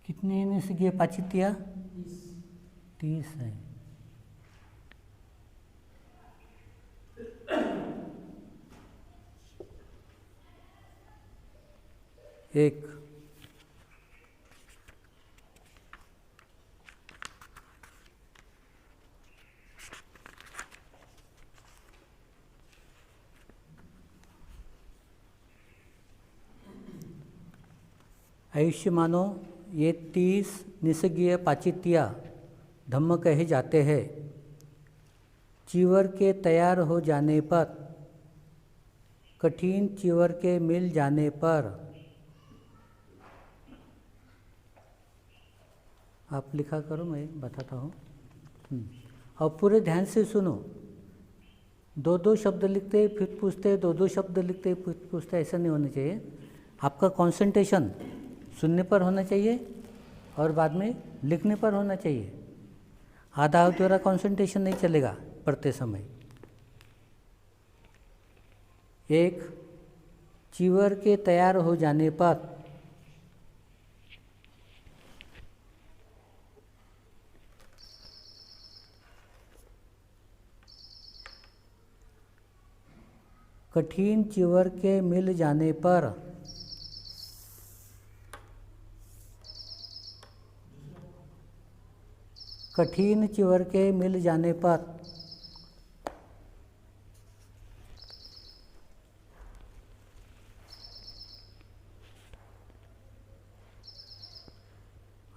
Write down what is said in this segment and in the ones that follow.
कितने निसर्गीय पाचित्या? 30 है। एक आयुष्य मानो ये 30 निसर्गीय पाचित्या धम्म कहे जाते हैं। चीवर के तैयार हो जाने पर, कठिन चीवर के मिल जाने पर, आप लिखा करो, मैं बताता हूँ। अब पूरे ध्यान से सुनो। 2-2 शब्द लिखते फिर पूछते, 2-2 शब्द लिखते फिर पूछते, ऐसा नहीं होना चाहिए। आपका कंसंट्रेशन सुनने पर होना चाहिए और बाद में लिखने पर होना चाहिए। आधा अधूरा कंसंट्रेशन नहीं चलेगा पढ़ते समय। एक, चीवर के तैयार हो जाने पर, कठिन चीवर के मिल जाने पर, कठिन चीवर के मिल जाने पर,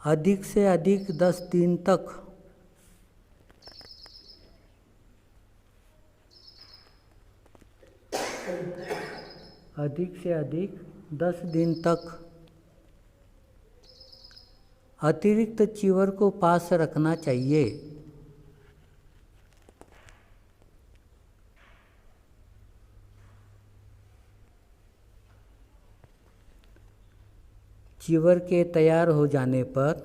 अधिक से अधिक 10 दिन तक, अधिक से अधिक 10 दिन तक अतिरिक्त चीवर को पास रखना चाहिए। चीवर के तैयार हो जाने पर,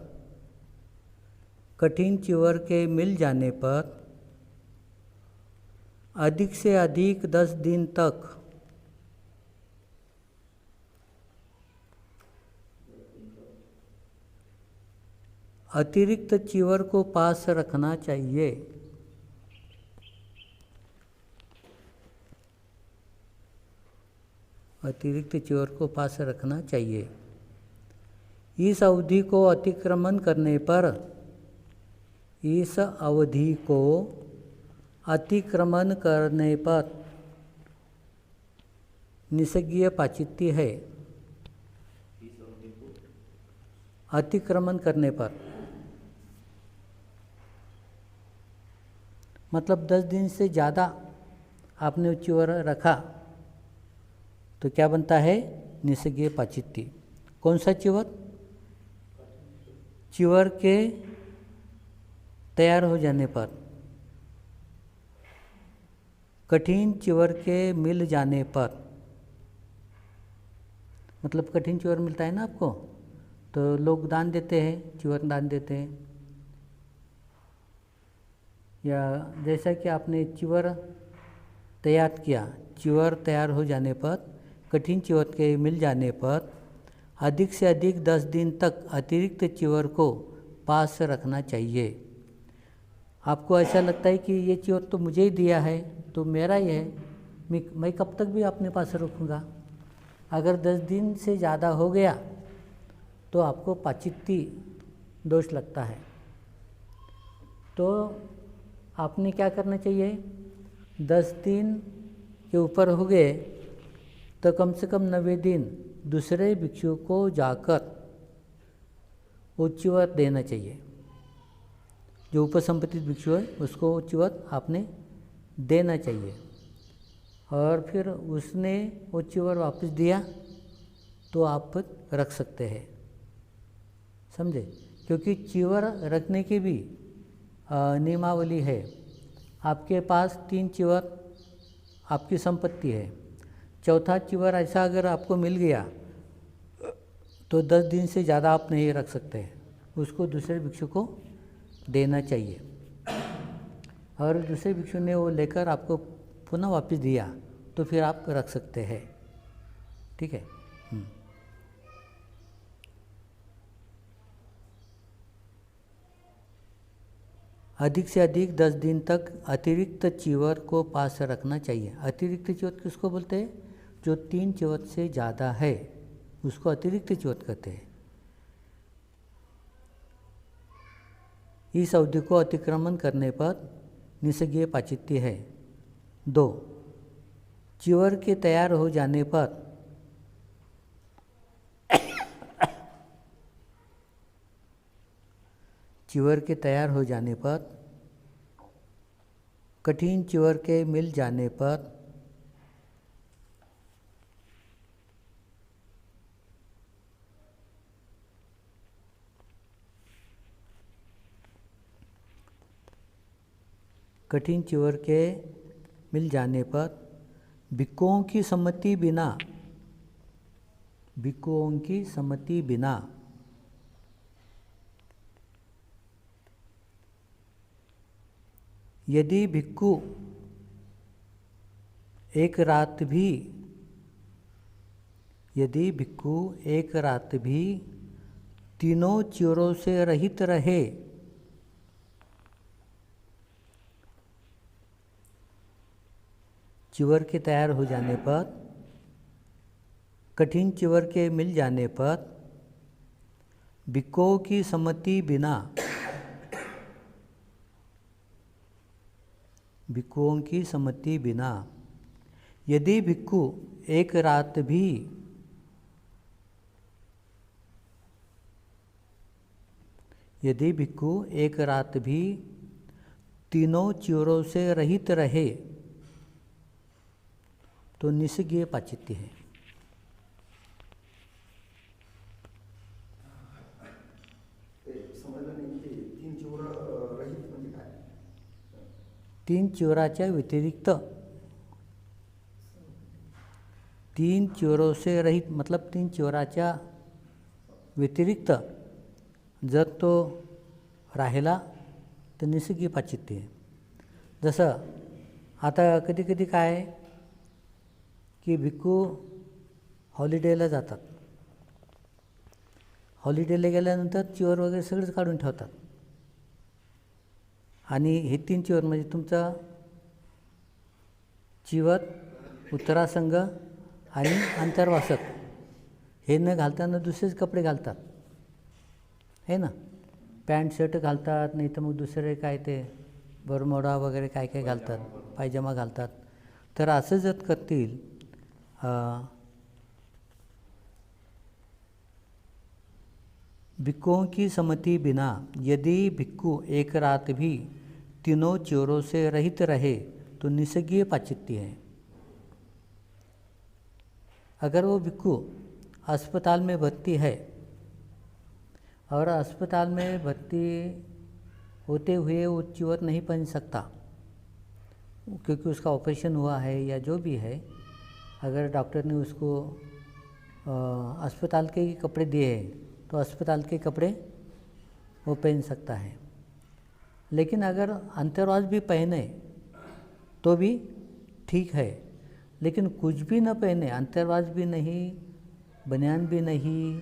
कठिन चीवर के मिल जाने पर, अधिक से अधिक 10 दिन तक अतिरिक्त चीवर को पास रखना चाहिए। अतिरिक्त चीवर को पास रखना चाहिए। इस अवधि को अतिक्रमण करने पर, इस अवधि को अतिक्रमण करने पर निसर्गीय पाचित्य है। अतिक्रमण करने पर मतलब 10 दिन से ज़्यादा आपने चीवर रखा तो क्या बनता है? निसर्गीय पाचित्य। कौन सा चीवर? चीवर के तैयार हो जाने पर, कठिन चीवर के मिल जाने पर, मतलब कठिन चीवर मिलता है ना आपको, तो लोग दान देते हैं, चीवर दान देते हैं। या जैसा कि आपने चीवर तैयार किया, चीवर तैयार हो जाने पर, कठिन चीवर के मिल जाने पर अधिक से अधिक 10 दिन तक अतिरिक्त चीवर को पास रखना चाहिए। आपको ऐसा लगता है कि ये चीवर तो मुझे ही दिया है, तो मेरा ही है, मैं कब तक भी अपने पास रखूँगा। अगर 10 दिन से ज़्यादा हो गया तो आपको पाचित्य दोष लगता है। तो आपने क्या करना चाहिए? 10 दिन के ऊपर हो गए तो कम से कम 90 दिन दूसरे भिक्षु को जाकर वो चीवर देना चाहिए। जो उपसंपत्तित भिक्षु है उसको चीवर आपने देना चाहिए। और फिर उसने वो चीवर वापस दिया तो आप रख सकते हैं, समझे? क्योंकि चीवर रखने की भी नियमावली है। आपके पास 3 चीवर आपकी संपत्ति है, चौथा चीवर ऐसा अगर आपको मिल गया तो 10 दिन से ज़्यादा आप नहीं रख सकते, उसको दूसरे भिक्षु को देना चाहिए। और दूसरे भिक्षु ने वो लेकर आपको पुनः वापस दिया तो फिर आप रख सकते हैं, ठीक है। अधिक से अधिक 10 दिन तक अतिरिक्त चीवर को पास रखना चाहिए। अतिरिक्त चीवत किसको बोलते हैं? जो 3 चीवत से ज़्यादा है उसको अतिरिक्त चीवत कहते हैं। इस अवधि को अतिक्रमण करने पर निसर्गीय पाचित्य है। 2. चीवर के तैयार हो जाने पर चीवर के तैयार हो जाने पर, कठिन चीवर के मिल जाने पर, कठिन चीवर के मिल जाने पर भिक्खुओं की सम्मति बिना यदि भिक्खु एक रात भी तीनों चीवरों से रहित रहे, चीवर के तैयार हो जाने पर, कठिन चीवर के मिल जाने पर भिक्खुओं की सम्मति बिना यदि भिक्खु एक रात भी तीनों चीवरों से रहित रहे तो निसर्गीय पाचित्य है। तीन चीवराच्या व्यतिरिक्त, 3 चीवरों से रहित मतलब 3 चीवराच्या व्यतिरिक्त जर तो राहिला तर निसर्गीय पाचित्य आहे। जसं आता कधी कधी काय आहे की भिक्खू हॉलिडेला जातात, हॉलिडेला गेल्यानंतर चीवर वगैरे सगळंच काढून ठेवतात आणि हे 3 चीवर म्हणजे तुमचा चीवत, उत्तरासंग आणि अंतर्वासक हे न घालताना दुसरेच कपडे घालतात है ना, पॅन्ट शर्ट घालतात, नाही तर मग दुसरे काय ते बरमोडा वगैरे काय काय घालतात, पायजमा घालतात। तर असं जर करतील भिक्खुओं की सम्मति बिना यदि भिक्खु एक रात भी तीनों चीवरों से रहित रहे तो निसर्गीय पाचित्य है। अगर वो भिक्खु अस्पताल में भर्ती है और अस्पताल में भर्ती होते हुए वो चीवर नहीं पहन सकता क्योंकि उसका ऑपरेशन हुआ है या जो भी है, अगर डॉक्टर ने उसको अस्पताल के ही कपड़े दिए हैं तो अस्पताल के कपड़े वो पहन सकता है। लेकिन अगर अंतर्वास भी पहने तो भी ठीक है, लेकिन कुछ भी न पहने, अंतर्वास भी नहीं, बनियान भी नहीं,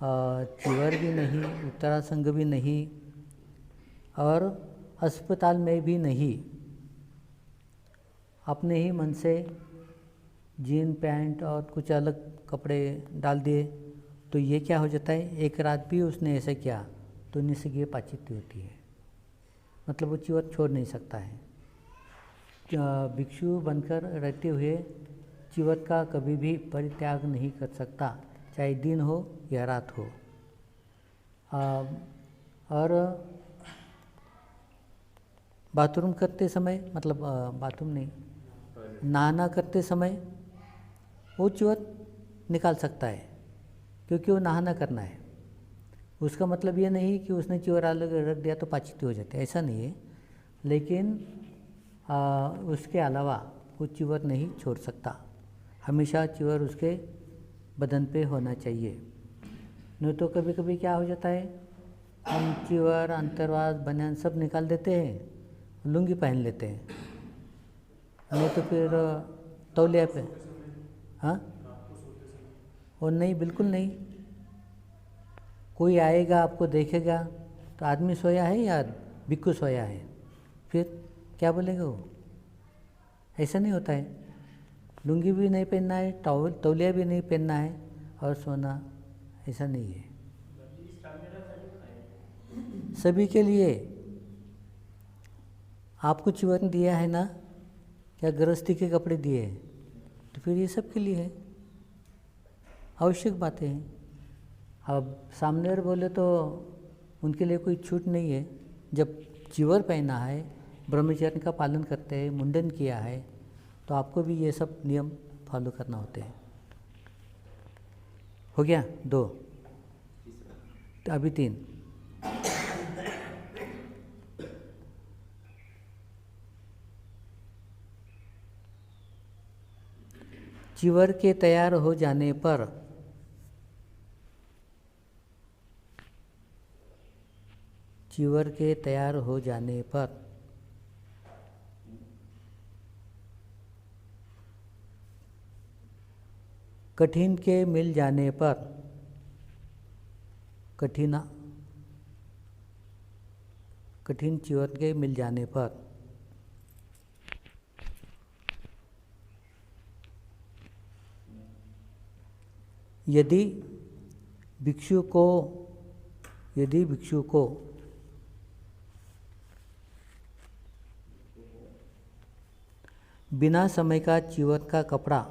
चीवर भी नहीं, उत्तरासंग भी नहीं और अस्पताल में भी नहीं, अपने ही मन से जीन पैंट और कुछ अलग कपड़े डाल दिए तो ये क्या हो जाता है, एक रात भी उसने ऐसा किया तो निसर्गीय पाचित्य होती है, मतलब वो चीवर छोड़ नहीं सकता है। भिक्षु बनकर रहते हुए चीवर का कभी भी परित्याग नहीं कर सकता, चाहे दिन हो या रात हो। और बाथरूम करते समय, मतलब बाथरूम नहीं, नहाना करते समय वो चीवर निकाल सकता है क्योंकि वो नहाना करना है। उसका मतलब ये नहीं कि उसने चीवर अलग रख दिया तो पाचित्य हो जाते, ऐसा नहीं है। लेकिन उसके अलावा वो चीवर नहीं छोड़ सकता, हमेशा चीवर उसके बदन पे होना चाहिए। नहीं तो कभी कभी क्या हो जाता है, हम चीवर, अंतर्वास, बनियान सब निकाल देते हैं, लुंगी पहन लेते हैं, नहीं तो फिर तौलिया पे। हाँ, और नहीं, बिल्कुल नहीं। कोई आएगा आपको देखेगा तो आदमी सोया है या भिक्खु सोया है, फिर क्या बोलेगा वो? ऐसा नहीं होता है। लुंगी भी नहीं पहनना है, तौलिया भी नहीं पहनना है और सोना, ऐसा नहीं है। सभी के लिए आपको चिवर दिया है ना, क्या गृहस्थी के कपड़े दिए हैं, तो फिर ये सब के लिए है, आवश्यक बातें हैं। अब सामने और बोले तो उनके लिए कोई छूट नहीं है। जब चिवर पहना है, ब्रह्मचर्य का पालन करते हैं, मुंडन किया है, तो आपको भी ये सब नियम फॉलो करना होते हैं। हो गया 2, तो अभी 3। चिवर के तैयार हो जाने पर चिवर के तैयार हो जाने पर कठिन के मिल जाने पर कठिन चिवर के मिल जाने पर यदि भिक्षु को बिना समय का चिवर का कपड़ा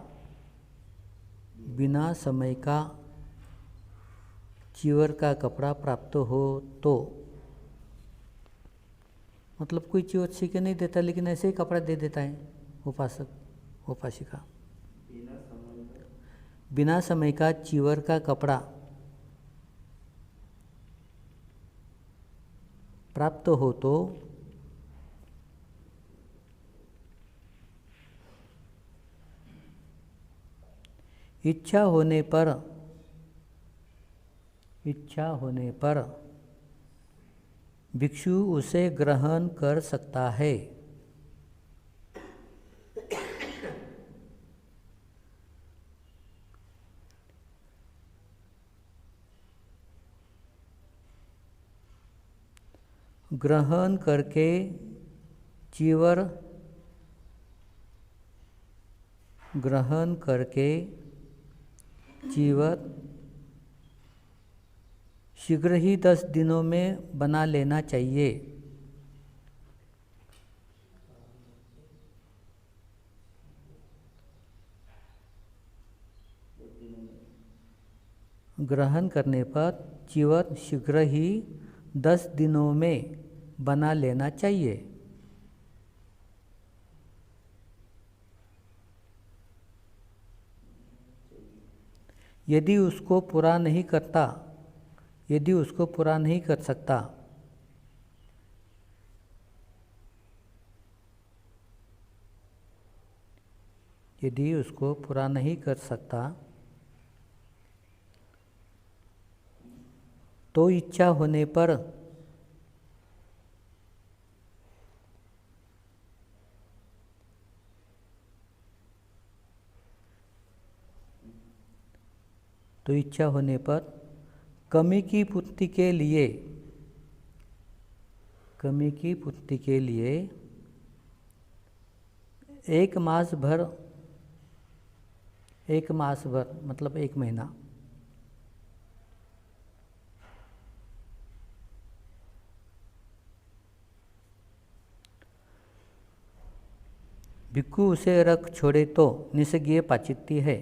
प्राप्त हो तो, मतलब कोई चिवर सीखे नहीं देता लेकिन ऐसे ही कपड़ा दे देता है उपासिका। बिना समय का चिवर का कपड़ा प्राप्त हो तो इच्छा होने पर भिक्षु उसे ग्रहण कर सकता है। ग्रहण करके चिवर शीघ्र ही 10 दिनों में बना लेना चाहिए। ग्रहण करने पर चिवर शीघ्र ही 10 दिनों में बना लेना चाहिए। यदि उसको पूरा नहीं कर सकता तो इच्छा होने पर कमी की पूर्ति के लिए 1 मास भर मतलब 1 महीना भिक्षु उसे रख छोड़े तो निसज्ञ पाचित्ती है।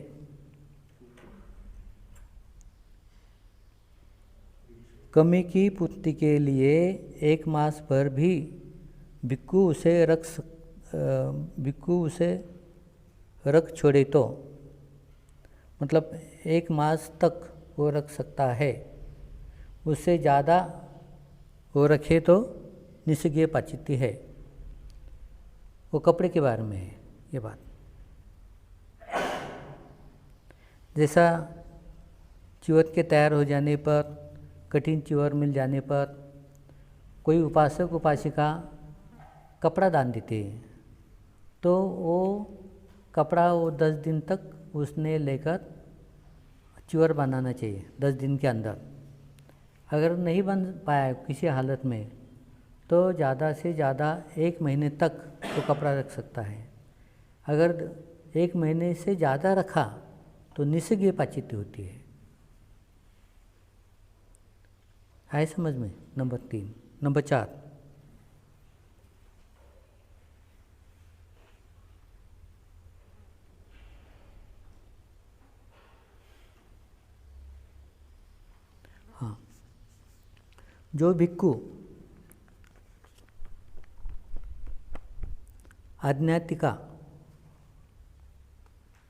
कमी की पूर्ति के लिए 1 मास पर भी भिक्षु उसे रख छोड़े तो, मतलब 1 मास तक वो रख सकता है। उससे ज़्यादा वो रखे तो निसज्ञ पाचित्ती है। वो कपड़े के बारे में है ये बात। जैसा चिवर के तैयार हो जाने पर, कठिन चिवर मिल जाने पर कोई उपासक उपासिका कपड़ा दान देते हैं, तो वो कपड़ा वो 10 दिन तक उसने लेकर चिवर बनाना चाहिए 10 दिन के अंदर। अगर नहीं बन पाया किसी हालत में, तो ज़्यादा से ज़्यादा 1 महीने तक तो कपड़ा रख सकता है। अगर 1 महीने से ज़्यादा रखा तो निस्संगीय पाचित्य होती है। आए समझ में? नंबर 3। नंबर 4, हाँ, जो भिक्खु आज्ञातिका,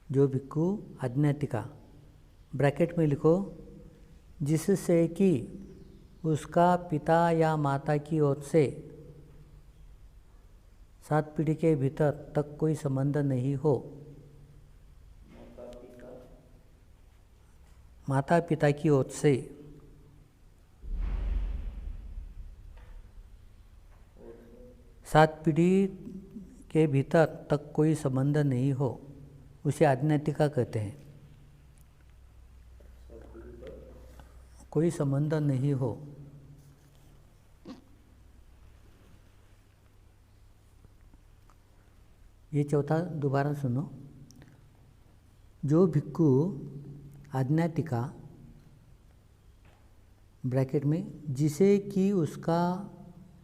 जो भिक्खु आज्ञातिका ब्रैकेट में लिखो, जिससे कि उसका पिता या माता की ओर से 7 पीढ़ी के भीतर तक कोई संबंध नहीं हो। माता पिता की ओर से 7 पीढ़ी के भीतर तक कोई संबंध नहीं हो, उसे आज्ञातिका कहते हैं। कोई संबंध नहीं हो। ये चौथा दोबारा सुनो। जो भिक्खु आज्ञातिका ब्रैकेट में, जिसे कि उसका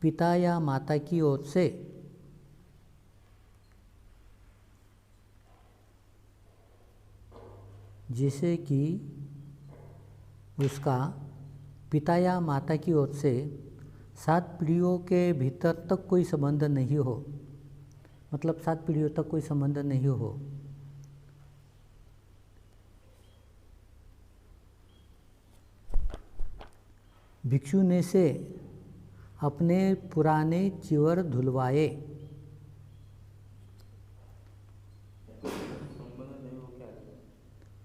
पिता या माता की ओर से जिसे कि उसका पिता या माता की ओर से 7 पीढ़ियों के भीतर तक कोई संबंध नहीं हो, मतलब 7 पीढ़ियों तक कोई संबंध नहीं हो। भिक्षु ने से अपने पुराने चिवर धुलवाए।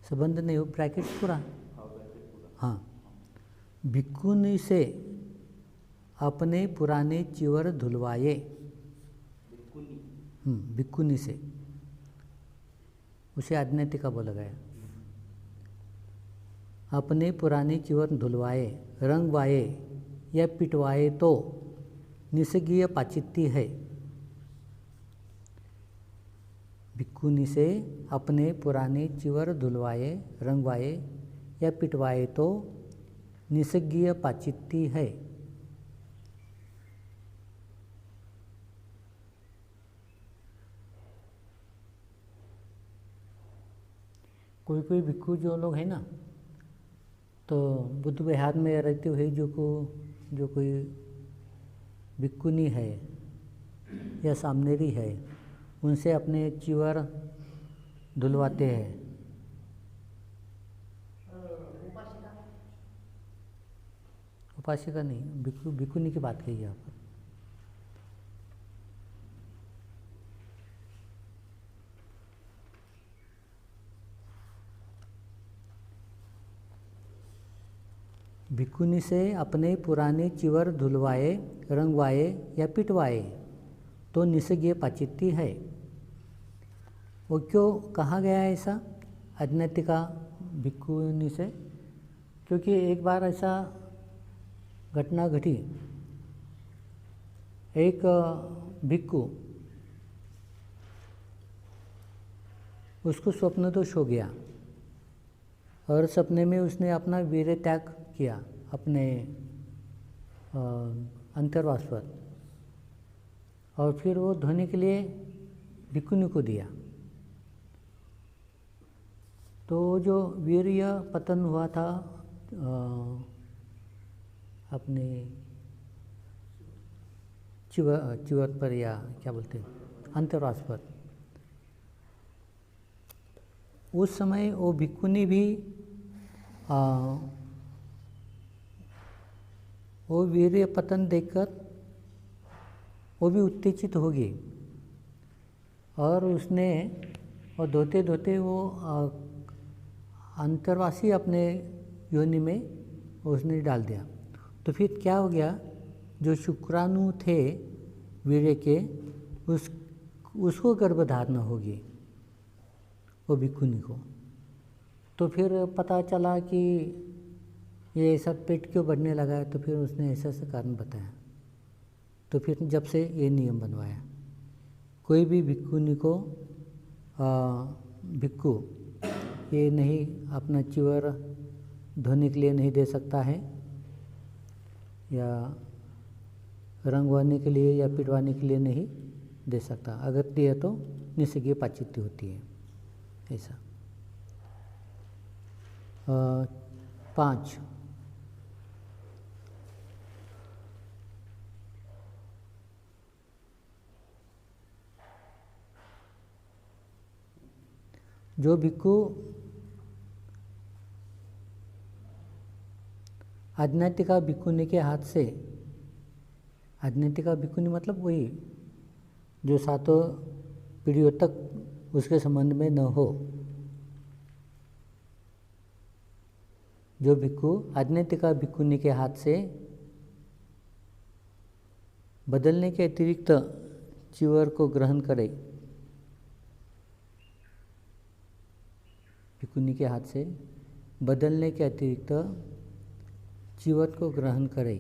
संबंध नहीं हो, ब्रैकेट पूरा। हाँ, भिक्षुनी से अपने पुराने चिवर धुलवाए। भिक्षुनी से, उसे आज्ञातिका बोला गया। अपने पुराने चिवर धुलवाए, रंगवाए या पिटवाए तो निस्संगीय पाचित्य है। भिक्षुनी से अपने पुराने चिवर धुलवाए, रंगवाए या पिटवाए तो निस्संगीय पाचित्य है। कोई कोई भिक्षु जो लोग हैं ना, तो बुद्ध विहार में रहते हुए जो कोई भिक्षुनी है या सामनेरी है, उनसे अपने चिवर धुलवाते हैं। उपासिका नहीं, भिक्षुनी की बात कही यहाँ पर। भिक्षुनी से अपने पुराने चिवर धुलवाए, रंगवाए या पिटवाए तो निस्संगीय पाचित्य है। वो क्यों कहा गया है ऐसा आज्ञातिका भिक्षुनी से? क्योंकि एक बार ऐसा घटना घटी। एक भिक्षु, उसको स्वप्न दोष हो गया और सपने में उसने अपना वीर्य त्याग किया अपने अंतर्वास पर, और फिर वो धोने के लिए भिक्षुनी को दिया। तो जो वीर्य पतन हुआ था अपने चिवर पर, या क्या बोलते हैं, अंतर्वास पर, उस समय वो भिक्षुनी भी वो वीर्य पतन देखकर वो भी उत्तेजित हो गई, और उसने और धोते धोते वो अंतर्वासी अपने योनि में उसने डाल दिया। तो फिर क्या हो गया, जो शुक्राणु थे वीर्य के, उसको गर्भधारणा होगी वो भिक्षुनी को। तो फिर पता चला कि ये सब पेट क्यों बढ़ने लगा है, तो फिर उसने ऐसा कारण बताया। तो फिर जब से ये नियम बनवाया, कोई भी भिक्खुनी को भिक्खु ये नहीं अपना चिवर धोने के लिए नहीं दे सकता है, या रंगवाने के लिए या पिटवाने के लिए नहीं दे सकता। अगर दिए तो निषेधीय पाचित्य होती है। ऐसा 5 जो भिक्खु आज्ञातिका भिक्खुनी के हाथ से, आज्ञातिका भिक्खुनी मतलब वही जो 7 पीढ़ियों तक उसके संबंध में न हो, जो भिक्खु आज्ञातिका भिक्खुनी के हाथ से बदलने के अतिरिक्त चिवर को ग्रहण करे, भिक्खुनी के हाथ से बदलने के अतिरिक्त चिवर को ग्रहण करे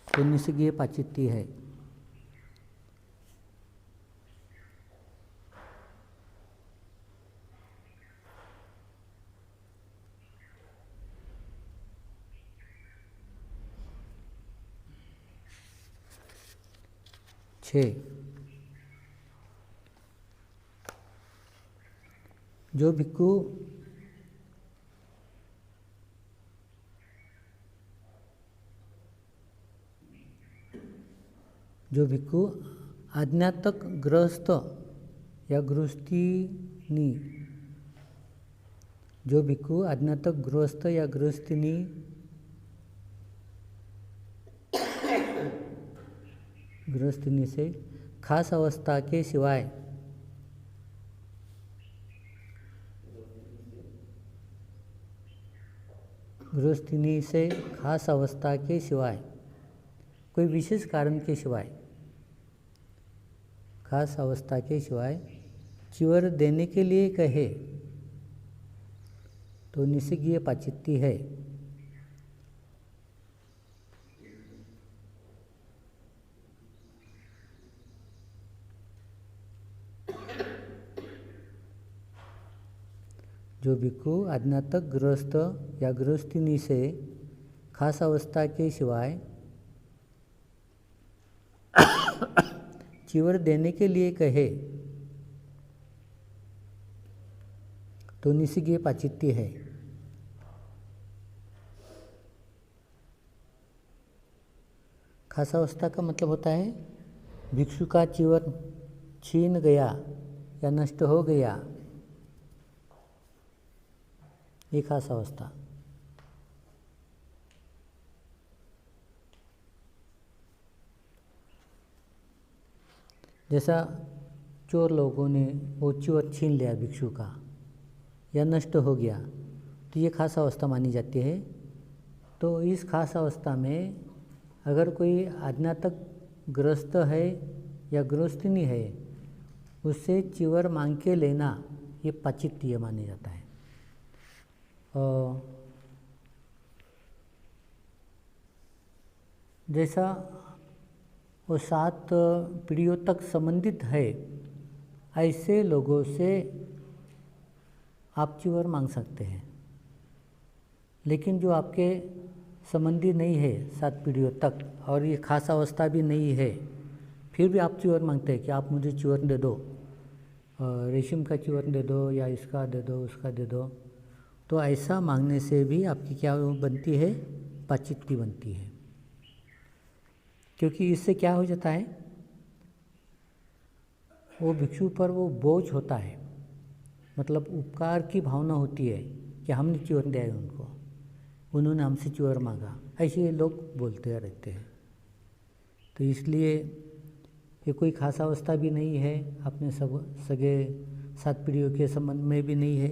तो निषेधीय पाचित्य है। जो भिक्खु आज्ञातक गृहस्थ या गृहस्थिनी, जो भिक्खु आज्ञातक गृहस्थ या गृहस्थिनी से खास अवस्था के सिवाय गृहस्थिनी से खास अवस्था के सिवाय कोई विशेष कारण के सिवाय, खास अवस्था के सिवाय चिवर देने के लिए कहे तो निषेधीय पाचित्य है। जो भिक्खु आज्ञातक गृहस्थ या गृहस्थिनी से खास अवस्था के सिवाय चिवर देने के लिए कहे तो निषेधीय पाचित्य है। खास अवस्था का मतलब होता है भिक्षु का चिवर छीन गया या नष्ट हो गया, ये खास अवस्था। जैसा चोर लोगों ने वो चिवर छीन लिया भिक्षु का या नष्ट हो गया, तो ये खास अवस्था मानी जाती है। तो इस खास अवस्था में अगर कोई आज्ञातक गृहस्थ है या गृहस्थिनी है, उससे चिवर मांग के लेना ये पाचित्य माना जाता है। जैसा वो 7 पीढ़ियों तक संबंधित है, ऐसे लोगों से आप चिवर मांग सकते हैं। लेकिन जो आपके संबंधी नहीं है 7 पीढ़ियों तक और ये खास अवस्था भी नहीं है, फिर भी आप चिवर मांगते हैं कि आप मुझे चिवर दे दो, रेशम का चिवर दे दो या इसका दे दो उसका दे दो, तो ऐसा मांगने से भी आपकी क्या बनती है, पाचित्य बनती है। क्योंकि इससे क्या हो जाता है, वो भिक्षु पर वो बोझ होता है, मतलब उपकार की भावना होती है कि हमने चिवर दिया है उनको, उन्होंने हमसे चिवर मांगा, ऐसे लोग बोलते रहते हैं। तो इसलिए ये कोई खास अवस्था भी नहीं है, अपने सब सगे 7 पीढ़ियों के संबंध में भी नहीं है,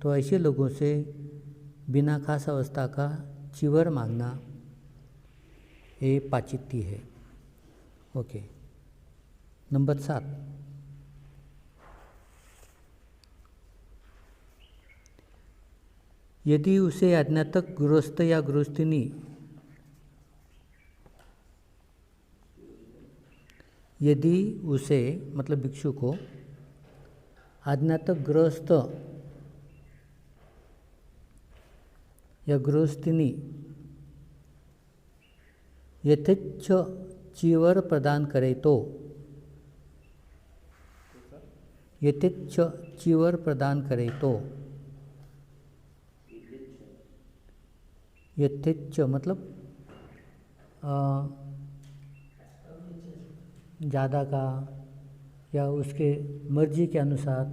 तो ऐसे लोगों से बिना खास अवस्था का चिवर मांगना ये पाचित्य है। ओके, नंबर 7, यदि उसे आज्ञातक गृहस्थ या गृहस्थिनी यदि उसे मतलब भिक्षु को आज्ञातक गृहस्थ या गृहस्थिनी यथेच्छ चीवर प्रदान करे तो यथेच्छ चीवर प्रदान करे तो यथेच्छ मतलब ज़्यादा का या उसके मर्जी के अनुसार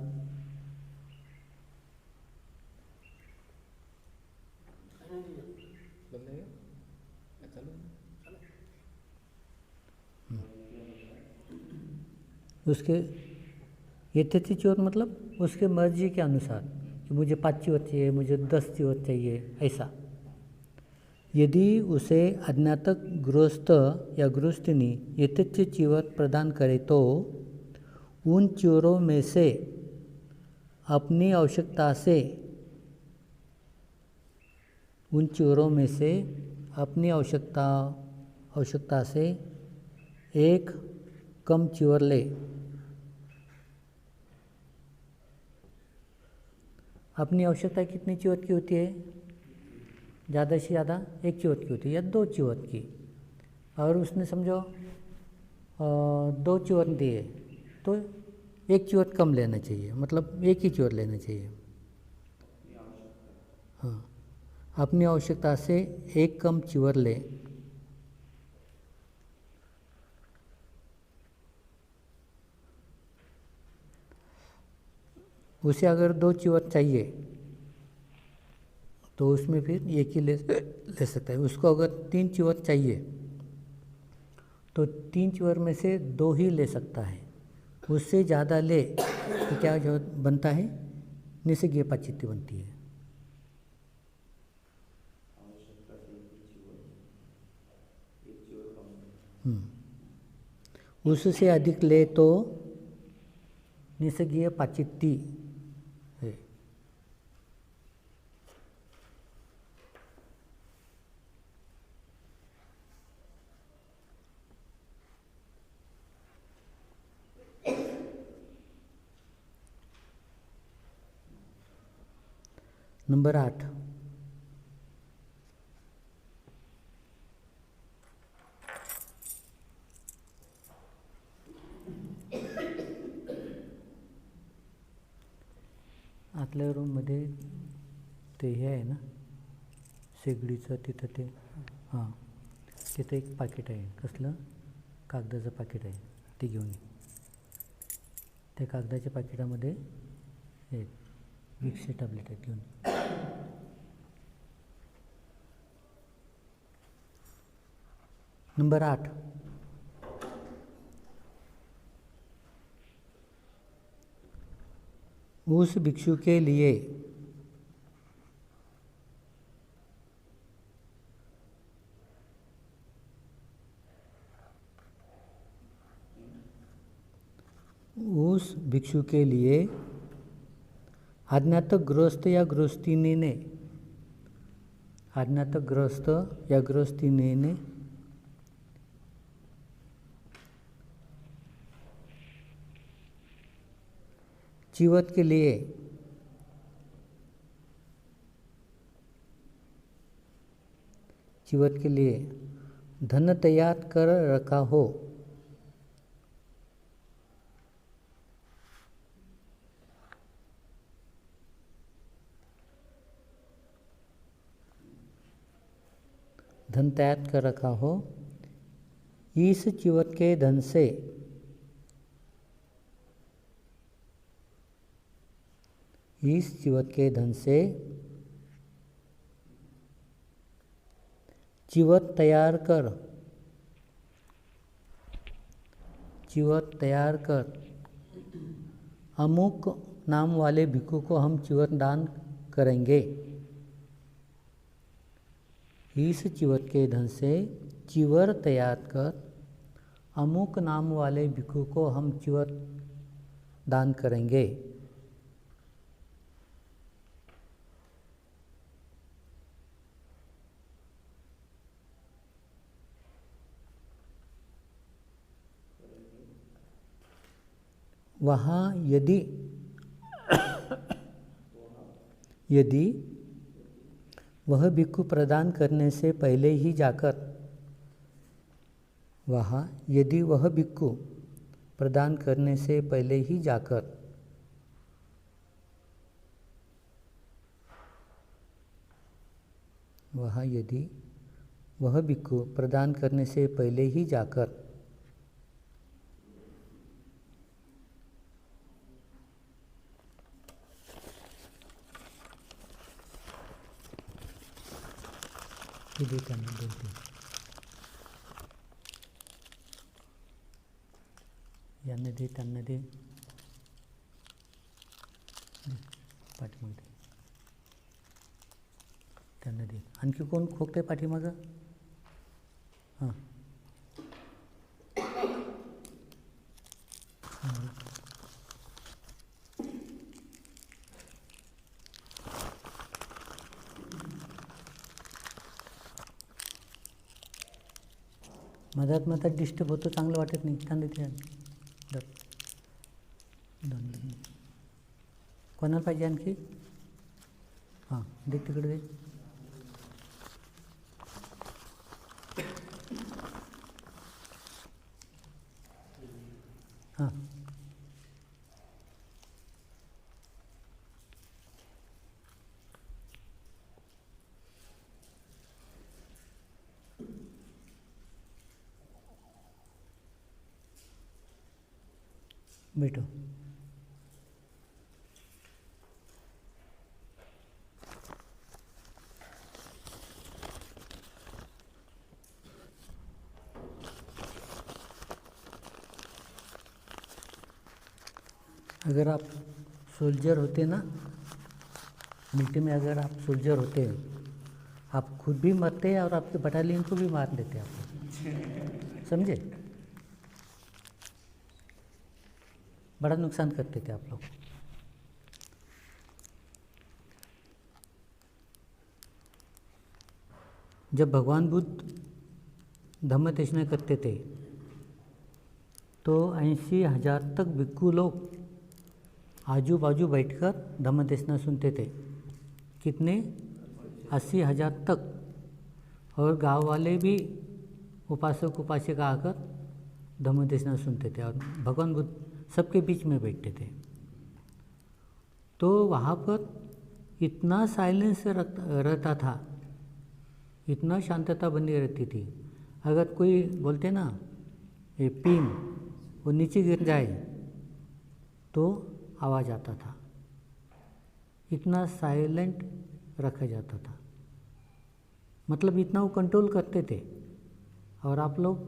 उसके यथेच्छ चीवर मतलब उसके मर्जी के अनुसार कि मुझे 5 चीवर चाहिए, मुझे 10 चीवर चाहिए, ऐसा। यदि उसे अज्ञातक गृहस्थ या गृहस्थिनी यथेच्छ चीवर प्रदान करे तो उन चीवरों में से अपनी आवश्यकता से एक कम चीवर ले। अपनी आवश्यकता कितनी चीवर की होती है? ज़्यादा से ज़्यादा 1 चीवर की होती है या 2 चीवर की। और उसने समझो 2 चीवर दिए तो 1 चीवर कम लेना चाहिए, मतलब 1 ही चीवर लेना चाहिए। हाँ, अपनी आवश्यकता से 1 कम चीवर ले। उसे अगर 2 चीवर चाहिए तो उसमें फिर 1 ही ले सकता है। उसको अगर 3 चीवर चाहिए तो 3 चीवर में से 2 ही ले सकता है। उससे ज़्यादा ले तो क्या जो बनता है? निषेधीय पाचित्य बनती है। उससे अधिक ले तो निषेधीय पाचित्य है। नंबर 8, आतल्या रूममध्ये ते हे आहे ना शेगडीचं, तिथं ते हां तिथं एक पाकिट आहे, कसलं कागदाचं पाकिट आहे, ते घेऊन ये. त्या कागदाच्या पाकिटामध्ये हे विक्सचे टॅब्लेट आहेत, घेऊन ये. नंबर 8, उस भिक्षु के लिए आज्ञातक गृहस्थ या गृहस्थिनी ने चीवत के लिए धन तैयार कर रखा हो, इस चीवत के धन से चीवत तैयार कर अमुक नाम वाले भिक्षु को हम चीवत दान करेंगे. इस चीवत के धन से चीवर तैयार कर अमुक नाम वाले भिक्षु को हम चीवत दान करेंगे. वहाँ यदि यदि वह भिक्षु प्रदान करने से पहले ही जाकर वहाँ यदि वह भिक्षु प्रदान करने से पहले ही जाकर वहाँ यदि वह भिक्षु प्रदान करने से पहले ही जाकर यांना दे त्यांना दे पाठीमागे त्यांना दे आणखी कोण खोकते पाठीमागं हां मधात डिस्टर्ब होतो चांगलं वाटत नाही त्यांना ते कोणाला पाहिजे आणखी हां दे तिकडे दे हां बैठो अगर आप सोल्जर होते ना मिलिट्री में अगर आप सोल्जर होते आप खुद भी मरते और आपके बटालियन को भी मार देते आप समझे बड़ा नुकसान करते थे आप लोग जब भगवान बुद्ध धम्म देशना करते थे तो 80,000 तक भिक्षु लोग आजू बाजू बैठकर धम्म देशना सुनते थे कितने 80,000 तक और गांव वाले भी उपासक उपासिका आकर धम्म देशना सुनते थे और भगवान बुद्ध सबके बीच में बैठते थे तो वहाँ पर इतना साइलेंस रहता था इतना शांतता बनी रहती थी अगर कोई बोलते ना ये पिन वो नीचे गिर जाए तो आवाज़ आता था इतना साइलेंट रखा जाता था मतलब इतना वो कंट्रोल करते थे और आप लोग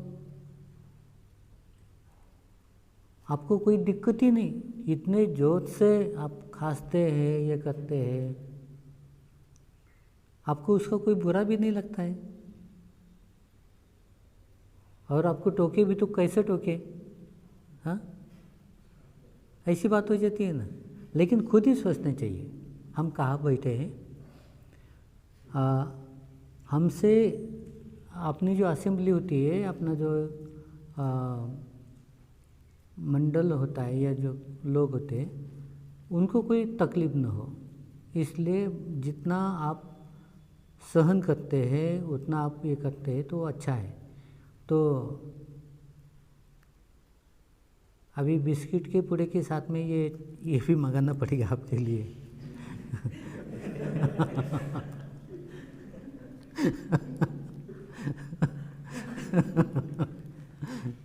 आपको कोई दिक्कत ही नहीं इतने जोर से आप खांसते हैं ये करते हैं आपको उसका कोई बुरा भी नहीं लगता है और आपको टोके भी तो कैसे टोके हाँ ऐसी बात हो जाती है ना लेकिन खुद ही सोचना चाहिए हम कहाँ बैठे हैं हमसे अपनी जो असेंबली होती है अपना जो मंडल होता है या जो लोग होते हैं उनको कोई तकलीफ न हो इसलिए जितना आप सहन करते हैं उतना आप ये करते हैं तो अच्छा है तो अभी बिस्किट के पूड़े के साथ में ये भी मंगाना पड़ेगा आपके लिए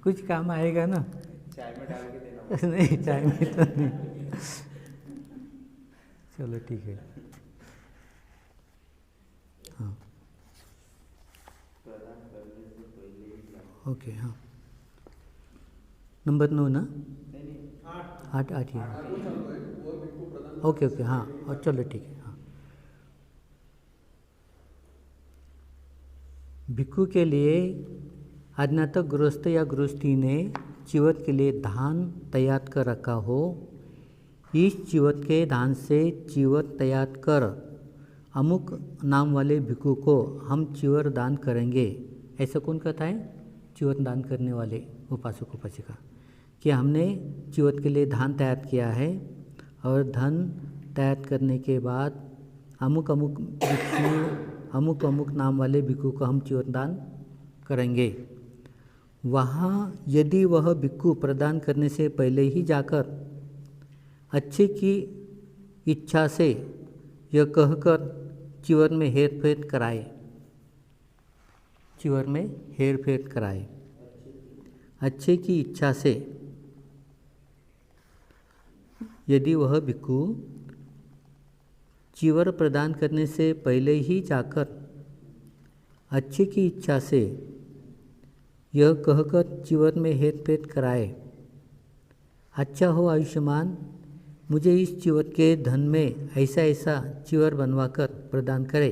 कुछ काम आएगा ना चाय में डाल के देना नहीं चाय में तो नहीं चलो ठीक है हाँ ओके हाँ नंबर 9 ना 8 ही है ओके ओके हाँ और चलो ठीक है हाँ भिक्षु के लिए अज्ञातक गृहस्थ या गृहस्थी ने चिवत के लिए धान तैयार कर रखा हो इस चिवत के धान से चिवत तैयार कर अमुक नाम वाले भिक्षु को हम चिवर दान करेंगे ऐसा कौन कहता है चिवत दान करने वाले उपासक उपासिका कि हमने चिवत के लिए धान तैयार किया है और धन तैयार करने के बाद अमुक अमुक भिक्षु अमुक अमुक नाम वाले भिक्षु को हम चिवत दान करेंगे। वहाँ यदि वह भिक्षु प्रदान करने से पहले ही जाकर अच्छे की इच्छा से यह कहकर चिवर में हेर फेर कराए, चिवर में हेर फेर कराए, अच्छे की इच्छा से यदि वह भिक्षु चिवर प्रदान करने से पहले ही जाकर अच्छे की इच्छा से यह कहकर चिवर में हेर फेर कराए, अच्छा हो आयुष्मान, मुझे इस चिवर के धन में ऐसा ऐसा चिवर बनवाकर प्रदान करे,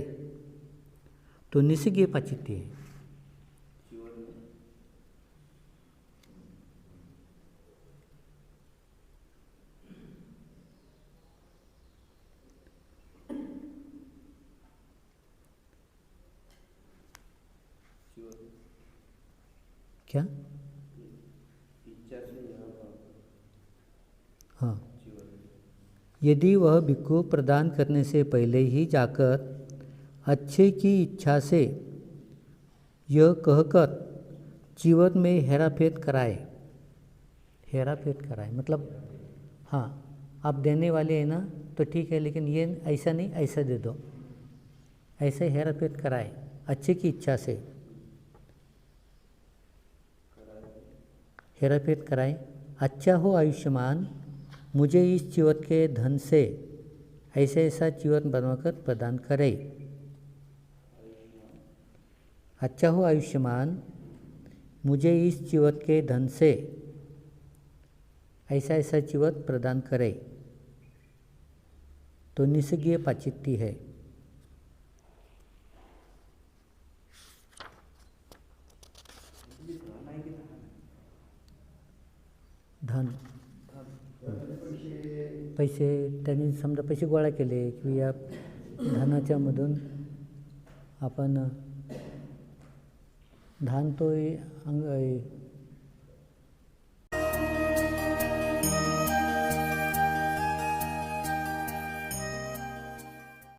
तो निसर्गीय पाचित्य है। क्या? हाँ, यदि वह भिक्षु प्रदान करने से पहले ही जाकर अच्छे की इच्छा से यह कहकर चिवर में हेराफेर कराए, हेराफेर कराए मतलब हाँ, आप देने वाले हैं ना तो ठीक है, लेकिन ये ऐसा नहीं, ऐसा दे दो, ऐसे हेराफेर कराए अच्छे की इच्छा से, हेराफेर कराए, अच्छा हो आयुष्मान, मुझे इस चिवर के धन से ऐसे ऐसा चिवर बनवाकर प्रदान करे, अच्छा हो आयुष्मान, मुझे इस चिवर के धन से ऐसा ऐसा चिवर प्रदान करे, तो निसर्गीय पाचित्य है। धन पैसे त्यांनी समजा पैसे गोळा केले की या धनाच्या मधून आपण धान तो